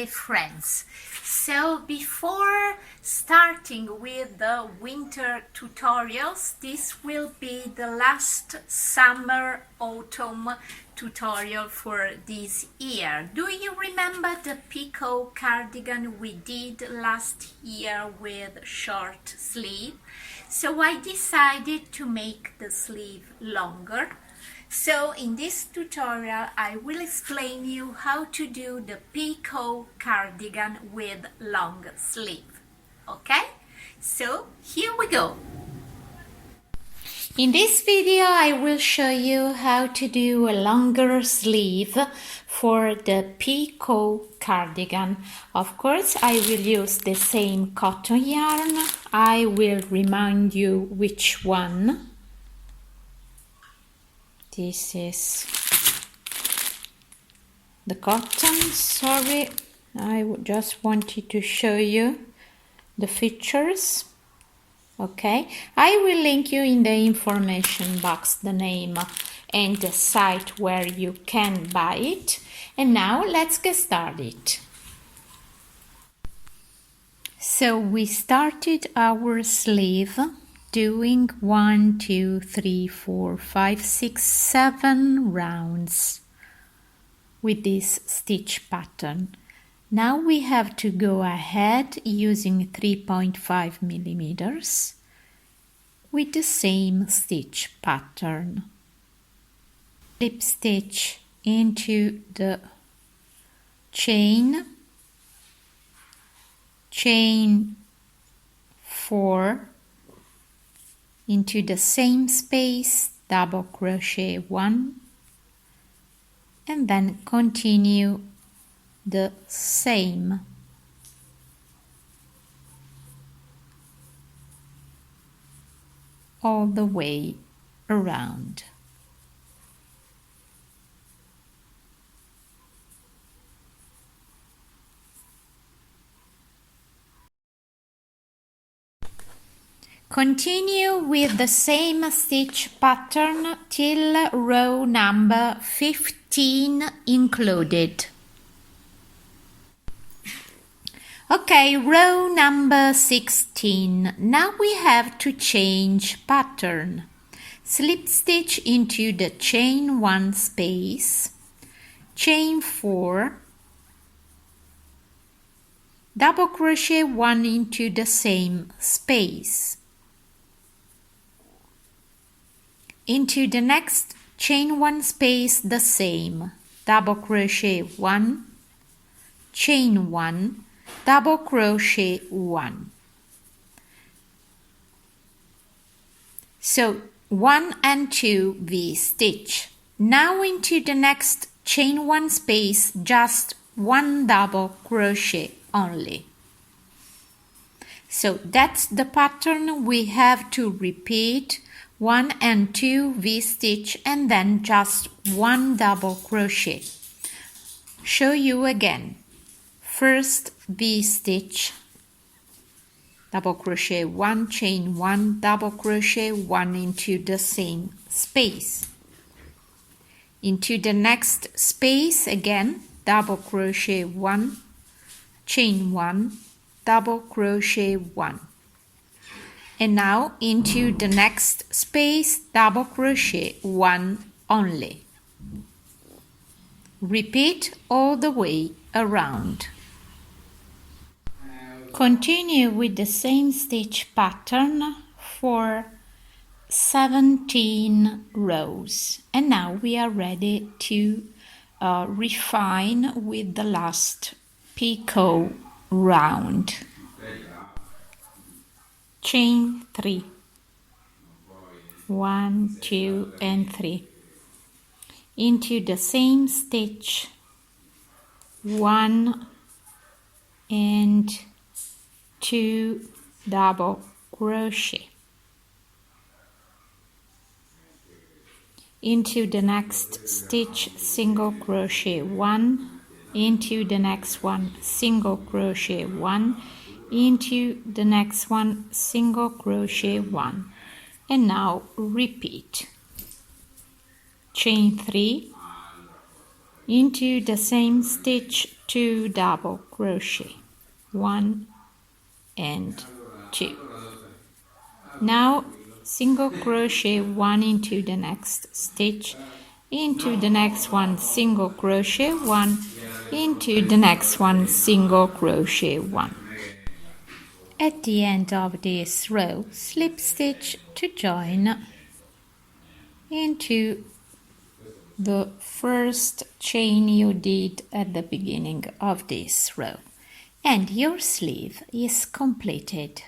crochet friends. So before starting with the winter tutorials, this will be the last summer autumn tutorial for this year. Do you remember the picot cardigan we did last year with short sleeve? So I decided to make the sleeve longer. So in this tutorial I will explain you how to do the picot cardigan with long sleeve. Okay? So here we go. In this video I will show you how to do a longer sleeve for the picot cardigan. Of course I will use the same cotton yarn. I will remind you which one. This is the cotton, sorry, I just wanted to show you the features. Okay, I will link you in the information box the name and the site where you can buy it. And now let's get started. So we started our sleeve doing 1, 2, 3, 4, 5, 6, 7 rounds with this stitch pattern. Now we have to go ahead using 3.5 millimeters with the same stitch pattern. Slip stitch into the chain 4, into the same space, double crochet 1, and then continue the same. All the way around. Continue with the same stitch pattern till row number 15 included. Okay, row number 16. Now we have to change pattern. Slip stitch into the chain 1 space, chain 4, double crochet 1 into the same space. Into the next chain 1 space the same, double crochet 1, chain 1, double crochet 1. So 1 and 2 V-stitch. Now into the next chain 1 space, just 1 double crochet only. So that's the pattern we have to repeat. 1 and 2 V-stitch and then just 1 double crochet. Show you again. First V-stitch, double crochet 1, chain 1, double crochet 1 into the same space. Into the next space again, double crochet 1, chain 1, double crochet 1. And now into the next space, double crochet 1 only. Repeat all the way around. Continue with the same stitch pattern for 17 rows. And now we are ready to refine with the last picot round. Chain 3, 1, 2 and 3, into the same stitch 1 and 2 double crochet, into the next stitch single crochet 1, into the next one single crochet 1, into the next one single crochet 1, and now repeat. Chain 3, into the same stitch 2 double crochet, 1 and 2. Now single crochet 1 into the next stitch, into the next one single crochet 1, into the next one single crochet 1. At the end of this row, slip stitch to join into the first chain you did at the beginning of this row, and your sleeve is completed.